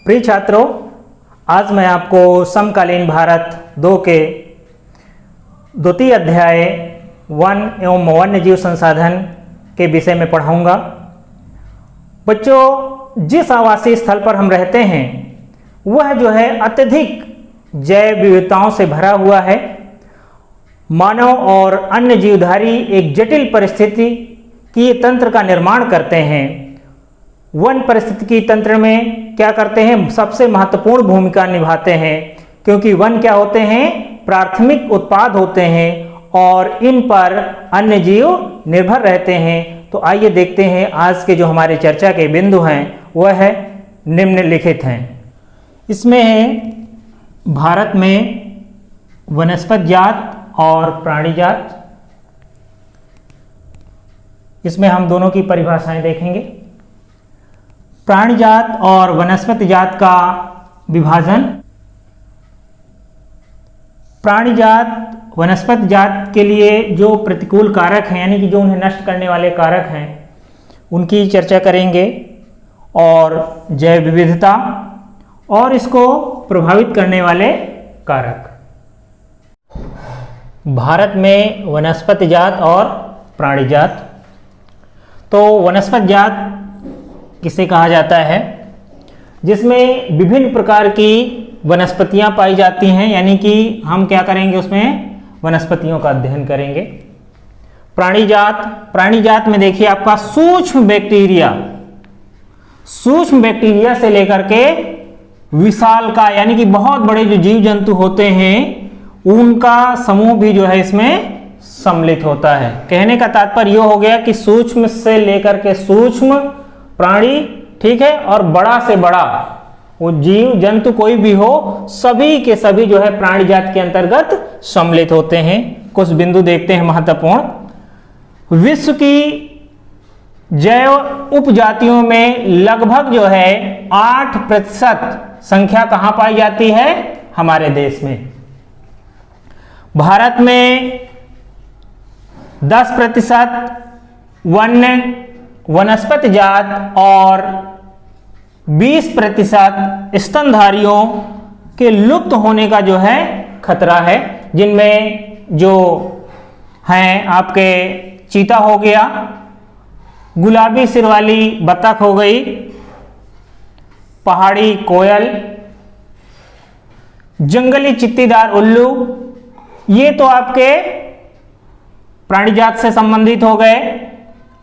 प्रिय छात्रों, आज मैं आपको समकालीन भारत 2 के द्वितीय अध्याय वन एवं वन्य जीव संसाधन के विषय में पढ़ाऊंगा। बच्चों, जिस आवासीय स्थल पर हम रहते हैं वह जो है अत्यधिक जैव विविधताओं से भरा हुआ है। मानव और अन्य जीवधारी एक जटिल परिस्थिति की तंत्र का निर्माण करते हैं। वन पारिस्थितिकी तंत्र में क्या करते हैं, सबसे महत्वपूर्ण भूमिका निभाते हैं, क्योंकि वन क्या होते हैं, प्राथमिक उत्पाद होते हैं और इन पर अन्य जीव निर्भर रहते हैं। तो आइए देखते हैं आज के जो हमारे चर्चा के बिंदु हैं वह है निम्नलिखित हैं। इसमें है भारत में वनस्पत जात और प्राणी जात। इसमें हम दोनों की परिभाषाएं देखेंगे। प्राणी जात और वनस्पति जात का विभाजन। प्राणी जात वनस्पति जात के लिए जो प्रतिकूल कारक हैं, यानी कि जो उन्हें नष्ट करने वाले कारक हैं, उनकी चर्चा करेंगे, और जैव विविधता और इसको प्रभावित करने वाले कारक। भारत में वनस्पति जात और प्राणी जात। तो वनस्पति जात किसे कहा जाता है, जिसमें विभिन्न प्रकार की वनस्पतियां पाई जाती हैं, यानी कि हम क्या करेंगे, उसमें वनस्पतियों का अध्ययन करेंगे। प्राणी जात में देखिए आपका सूक्ष्म बैक्टीरिया से लेकर के विशाल का, यानी कि बहुत बड़े जो जीव जंतु होते हैं उनका समूह भी जो है इसमें सम्मिलित होता है। कहने का तात्पर्य यह हो गया कि सूक्ष्म से लेकर के सूक्ष्म प्राणी, ठीक है, और बड़ा से बड़ा वो जीव जंतु कोई भी हो, सभी के सभी जो है प्राणी जात के अंतर्गत सम्मिलित होते हैं। कुछ बिंदु देखते हैं महत्वपूर्ण। विश्व की जैव उपजातियों में लगभग जो है 8% संख्या कहां पाई जाती है, हमारे देश में। भारत में 10% वनस्पति जात और 20% स्तनधारियों के लुप्त होने का जो है खतरा है, जिनमें जो हैं आपके चीता हो गया, गुलाबी सिर वाली बतख हो गई, पहाड़ी कोयल, जंगली चित्तीदार उल्लू, ये तो आपके प्राणी जात से संबंधित हो गए।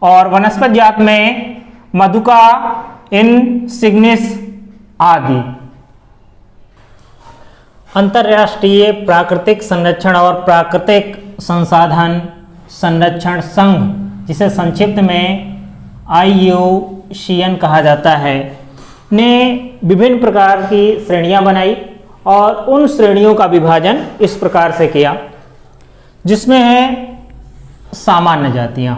और वनस्पति जात में मधुका, इनसिग्निस आदि। अंतर्राष्ट्रीय प्राकृतिक संरक्षण और प्राकृतिक संसाधन संरक्षण संघ, जिसे संक्षिप्त में IUCN कहा जाता है, ने विभिन्न प्रकार की श्रेणियां बनाई और उन श्रेणियों का विभाजन इस प्रकार से किया, जिसमें है सामान्य जातियां।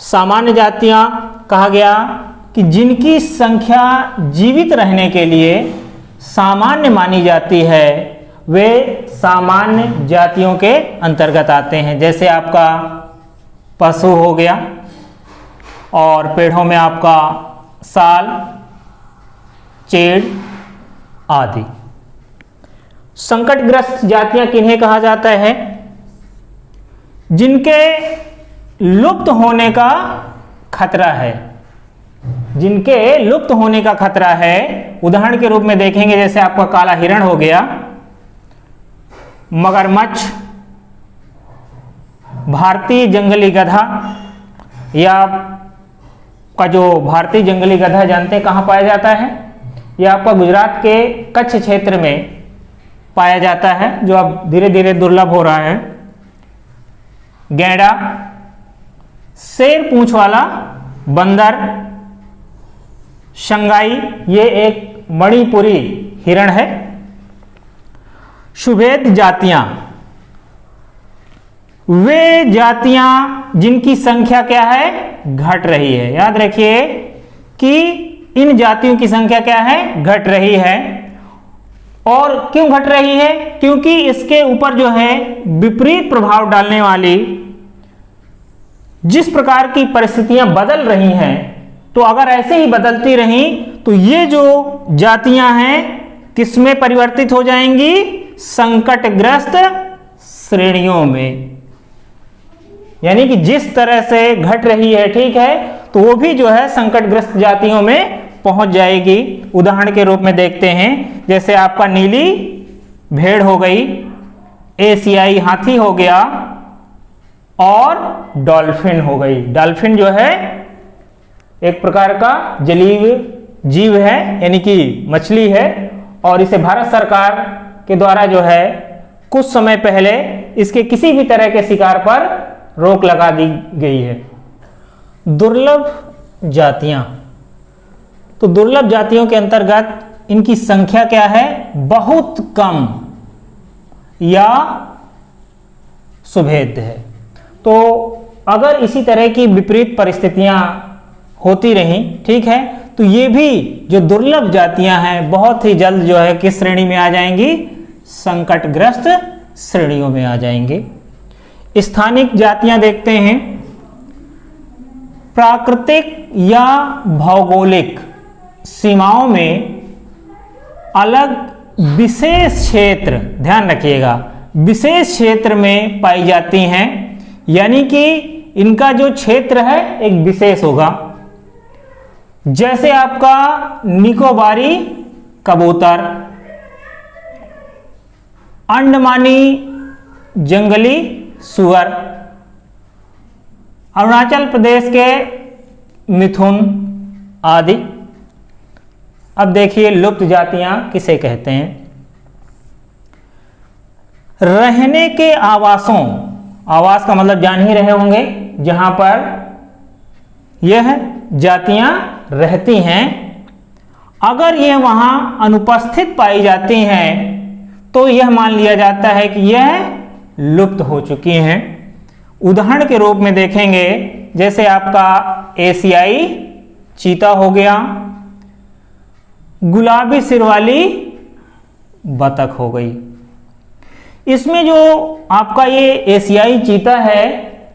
सामान्य जातियां कहा गया कि जिनकी संख्या जीवित रहने के लिए सामान्य मानी जाती है, वे सामान्य जातियों के अंतर्गत आते हैं। जैसे आपका पशु हो गया, और पेड़ों में आपका साल, चेड़ आदि। संकटग्रस्त जातियां किन्हें कहा जाता है, जिनके लुप्त होने का खतरा है। जिनके लुप्त होने का खतरा है, उदाहरण के रूप में देखेंगे, जैसे आपका काला हिरण हो गया, मगरमच्छ, भारतीय जंगली गधा, या का जो भारतीय जंगली गधा जानते हैं कहां पाया जाता है, यह आपका गुजरात के कच्छ क्षेत्र में पाया जाता है, जो अब धीरे धीरे दुर्लभ हो रहा है। गैंडा, शेर पूंछ वाला बंदर, शंगाई, ये एक मणिपुरी हिरण है। शुभेद जातियां, वे जातियां जिनकी संख्या क्या है, घट रही है। याद रखिए कि इन जातियों की संख्या क्या है, घट रही है। और क्यों घट रही है, क्योंकि इसके ऊपर जो है विपरीत प्रभाव डालने वाली जिस प्रकार की परिस्थितियां बदल रही हैं, तो अगर ऐसे ही बदलती रहीं तो ये जो जातियां हैं किस में परिवर्तित हो जाएंगी? संकटग्रस्त श्रेणियों में। यानी कि जिस तरह से घट रही है, ठीक है, तो वो भी जो है संकटग्रस्त जातियों में पहुंच जाएगी। उदाहरण के रूप में देखते हैं, जैसे आपका नीली भेड़ हो गई, एशियाई हाथी हो गया और डॉल्फिन हो गई। डॉल्फिन जो है एक प्रकार का जलीय जीव है, यानी कि मछली है, और इसे भारत सरकार के द्वारा जो है कुछ समय पहले इसके किसी भी तरह के शिकार पर रोक लगा दी गई है। दुर्लभ जातियां, तो दुर्लभ जातियों के अंतर्गत इनकी संख्या क्या है? बहुत कम या सुभेद्य है। तो अगर इसी तरह की विपरीत परिस्थितियां होती रहीं, ठीक है, तो ये भी जो दुर्लभ जातियां हैं बहुत ही जल्द जो है किस श्रेणी में आ जाएंगी? संकटग्रस्त श्रेणियों में आ जाएंगे। स्थानिक जातियां देखते हैं। प्राकृतिक या भौगोलिक सीमाओं में अलग विशेष क्षेत्र, ध्यान रखिएगा, विशेष क्षेत्र में पाई जाती हैं। यानी कि इनका जो क्षेत्र है एक विशेष होगा। जैसे आपका निकोबारी कबूतर, अंडमानी जंगली सुअर, अरुणाचल प्रदेश के मिथुन आदि। अब देखिए लुप्त जातियां किसे कहते हैं। रहने के आवासों, आवास का मतलब जान ही रहे होंगे, जहां पर यह जातियां रहती हैं, अगर यह वहां अनुपस्थित पाई जाती हैं तो यह मान लिया जाता है कि यह लुप्त हो चुकी हैं। उदाहरण के रूप में देखेंगे, जैसे आपका एशियाई चीता हो गया, गुलाबी सिर वाली बतख हो गई। इसमें जो आपका ये एशियाई चीता है,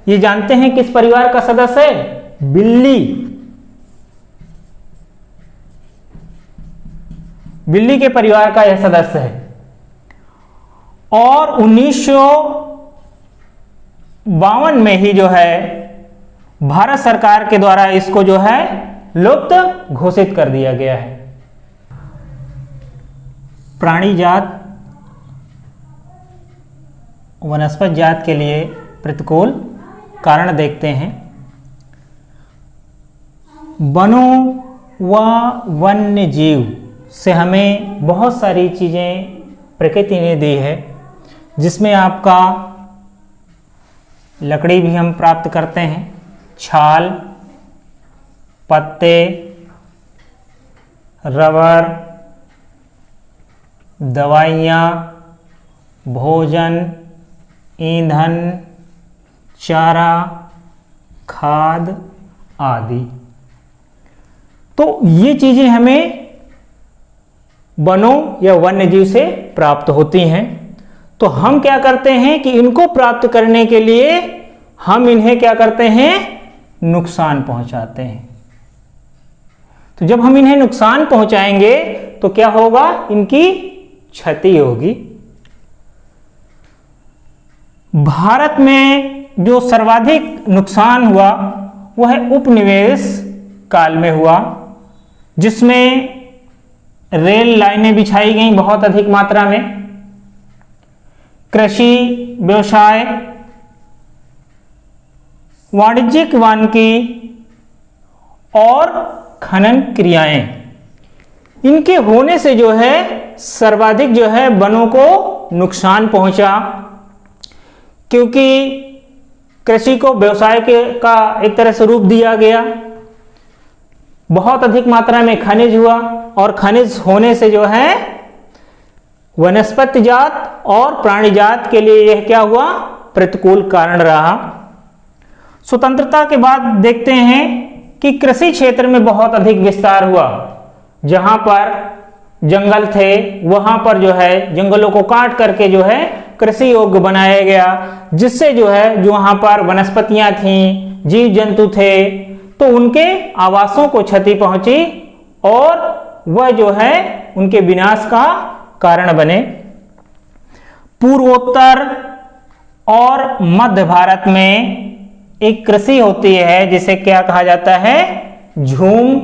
ये जानते हैं किस परिवार का सदस्य है? बिल्ली। बिल्ली के परिवार का यह सदस्य है। और 1952 में ही जो है भारत सरकार के द्वारा इसको जो है लुप्त घोषित कर दिया गया है। प्राणी जात वनस्पत जात के लिए प्रतिकूल कारण देखते हैं। वनों व वन्य जीव से हमें बहुत सारी चीज़ें प्रकृति ने दी है, जिसमें आपका लकड़ी भी हम प्राप्त करते हैं, छाल, पत्ते, रबर, दवाइयाँ, भोजन, ईंधन, चारा, खाद आदि। तो ये चीजें हमें वनों या वन्य जीव से प्राप्त होती हैं। तो हम क्या करते हैं कि इनको प्राप्त करने के लिए हम इन्हें क्या करते हैं? नुकसान पहुंचाते हैं। तो जब हम इन्हें नुकसान पहुंचाएंगे तो क्या होगा? इनकी क्षति होगी। भारत में जो सर्वाधिक नुकसान हुआ वह उपनिवेश काल में हुआ, जिसमें रेल लाइनें बिछाई गई बहुत अधिक मात्रा में, कृषि व्यवसाय, वाणिज्यिक वानिकी और खनन क्रियाएं, इनके होने से जो है सर्वाधिक जो है वनों को नुकसान पहुंचा। क्योंकि कृषि को व्यवसाय का एक तरह से रूप दिया गया, बहुत अधिक मात्रा में खनिज हुआ, और खनिज होने से जो है वनस्पति जात और प्राणी जात के लिए यह क्या हुआ? प्रतिकूल कारण रहा। स्वतंत्रता के बाद देखते हैं कि कृषि क्षेत्र में बहुत अधिक विस्तार हुआ। जहां पर जंगल थे वहां पर जो है जंगलों को काट करके जो है कृषि योग्य बनाया गया, जिससे जो है जो वहां पर वनस्पतियां थीं, जीव जंतु थे, तो उनके आवासों को क्षति पहुंची और वह जो है उनके विनाश का कारण बने। पूर्वोत्तर और मध्य भारत में एक कृषि होती है जिसे क्या कहा जाता है, झूम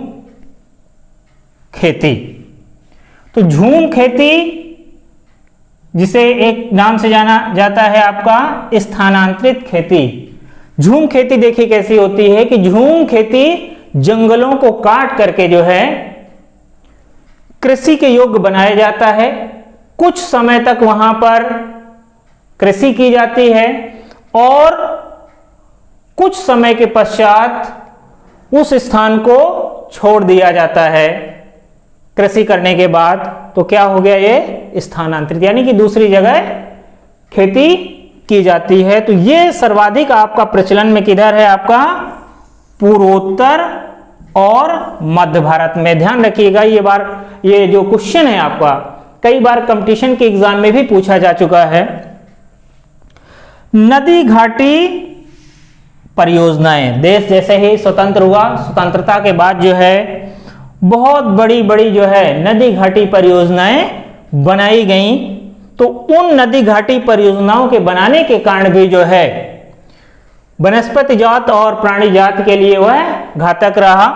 खेती। तो झूम खेती जिसे एक नाम से जाना जाता है आपका स्थानांतरित खेती। झूम खेती देखिए कैसी होती है कि झूम खेती जंगलों को काट करके जो है कृषि के योग्य बनाया जाता है। कुछ समय तक वहां पर कृषि की जाती है और कुछ समय के पश्चात उस स्थान को छोड़ दिया जाता है। कृषि करने के बाद तो क्या हो गया, ये स्थानांतरित, यानी कि दूसरी जगह खेती की जाती है। तो ये सर्वाधिक आपका प्रचलन में किधर है, आपका पूर्वोत्तर और मध्य भारत में। ध्यान रखिएगा, ये जो क्वेश्चन है आपका कई बार कंपटीशन के एग्जाम में भी पूछा जा चुका है। नदी घाटी परियोजनाएं, देश जैसे ही स्वतंत्र हुआ, स्वतंत्रता के बाद जो है बहुत बड़ी बड़ी जो है नदी घाटी परियोजनाएं बनाई गई। तो उन नदी घाटी परियोजनाओं के बनाने के कारण भी जो है वनस्पति जात और प्राणी जात के लिए वह घातक रहा।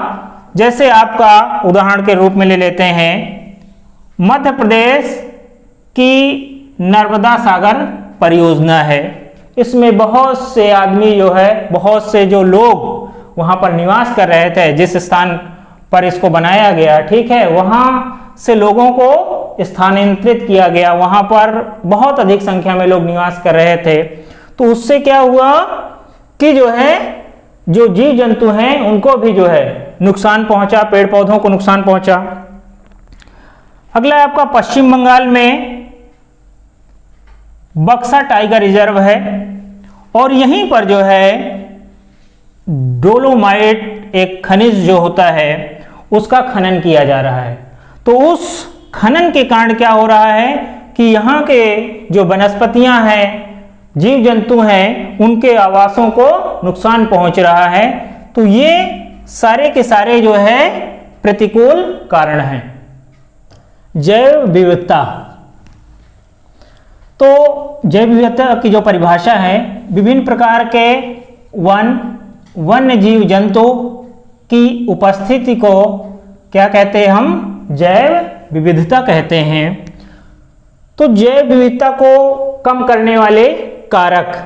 जैसे आपका उदाहरण के रूप में ले लेते हैं मध्य प्रदेश की नर्मदा सागर परियोजना है। इसमें बहुत से आदमी जो है, बहुत से जो लोग वहां पर निवास कर रहे थे, जिस स्थान पर इसको बनाया गया, ठीक है, वहां से लोगों को स्थानांतरित किया गया। वहां पर बहुत अधिक संख्या में लोग निवास कर रहे थे। तो उससे क्या हुआ कि जो है जो जीव जंतु हैं उनको भी जो है नुकसान पहुंचा, पेड़ पौधों को नुकसान पहुंचा। अगला आपका पश्चिम बंगाल में बक्सा टाइगर रिजर्व है और यहीं पर जो है डोलोमाइट एक खनिज जो होता है उसका खनन किया जा रहा है। तो उस खनन के कारण क्या हो रहा है कि यहाँ के जो वनस्पतियां हैं, जीव जंतु हैं, उनके आवासों को नुकसान पहुंच रहा है। तो ये सारे के सारे जो है प्रतिकूल कारण हैं। जैव विविधता, तो जैव विविधता की जो परिभाषा है, विभिन्न प्रकार के वन्य जीव जंतु की उपस्थिति को क्या कहते हैं, हम जैव विविधता कहते हैं। तो जैव विविधता को कम करने वाले कारक,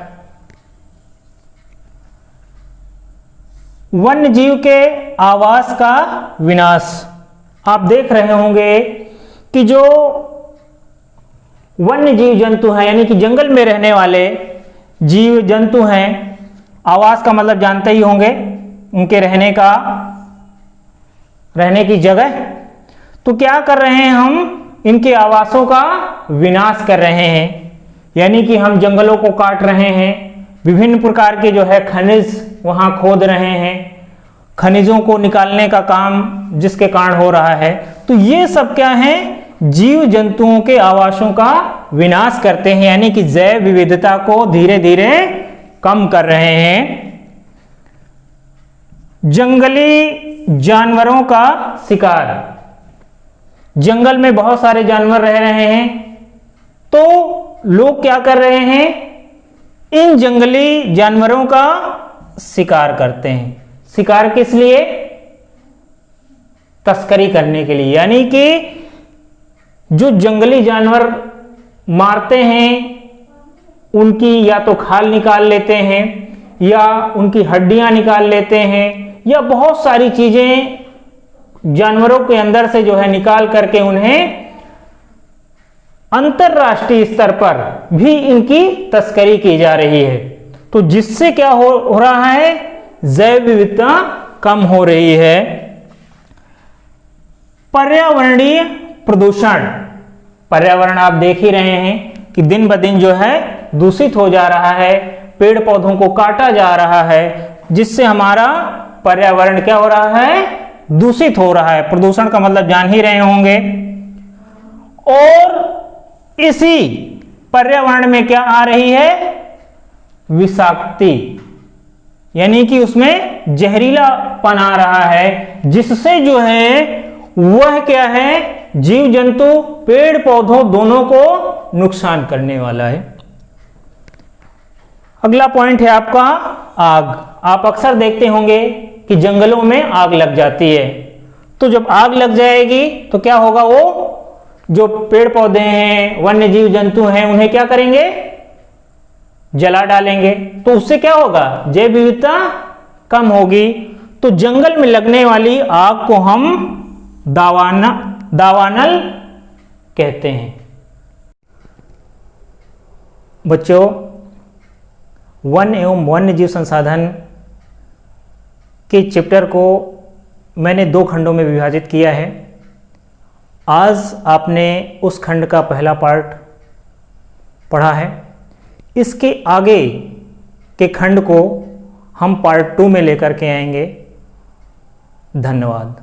वन्य जीव के आवास का विनाश। आप देख रहे होंगे कि जो वन्य जीव जंतु हैं, यानी कि जंगल में रहने वाले जीव जंतु हैं, आवास का मतलब जानते ही होंगे, उनके रहने की जगह। तो क्या कर रहे हैं, हम इनके आवासों का विनाश कर रहे हैं, यानी कि हम जंगलों को काट रहे हैं, विभिन्न प्रकार के जो है खनिज वहां खोद रहे हैं, खनिजों को निकालने का काम जिसके कारण हो रहा है। तो ये सब क्या है, जीव जंतुओं के आवासों का विनाश करते हैं, यानी कि जैव विविधता को धीरे धीरे कम कर रहे हैं। जंगली जानवरों का शिकार, जंगल में बहुत सारे जानवर रह रहे हैं, तो लोग क्या कर रहे हैं, इन जंगली जानवरों का शिकार करते हैं। शिकार किस लिए, तस्करी करने के लिए, यानी कि जो जंगली जानवर मारते हैं उनकी या तो खाल निकाल लेते हैं या उनकी हड्डियां निकाल लेते हैं, या बहुत सारी चीजें जानवरों के अंदर से जो है निकाल करके उन्हें अंतरराष्ट्रीय स्तर पर भी इनकी तस्करी की जा रही है। तो जिससे क्या हो रहा है, जैव विविधता कम हो रही है। पर्यावरणीय प्रदूषण, पर्यावरण आप देख ही रहे हैं कि दिन ब दिन जो है दूषित हो जा रहा है, पेड़ पौधों को काटा जा रहा है, जिससे हमारा पर्यावरण क्या हो रहा है, दूषित हो रहा है। प्रदूषण का मतलब जान ही रहे होंगे। और इसी पर्यावरण में क्या आ रही है, विषाक्ति, यानी कि उसमें जहरीलापन आ रहा है, जिससे जो है वह क्या है? जीव जंतु पेड़ पौधों दोनों को नुकसान करने वाला है। अगला पॉइंट है आपका आग। आप अक्सर देखते होंगे कि जंगलों में आग लग जाती है। तो जब आग लग जाएगी तो क्या होगा? वो जो पेड़ पौधे हैं, वन्य जीव जंतु हैं, उन्हें क्या करेंगे? जला डालेंगे। तो उससे क्या होगा? जैव विविधता कम होगी। तो जंगल में लगने वाली आग को हम दावानल कहते हैं। बच्चों, वन एवं वन्य जीव संसाधन के चैप्टर को मैंने 2 खंडों में विभाजित किया है। आज आपने उस खंड का पहला पार्ट पढ़ा है। इसके आगे के खंड को हम पार्ट 2 में लेकर के आएंगे। धन्यवाद।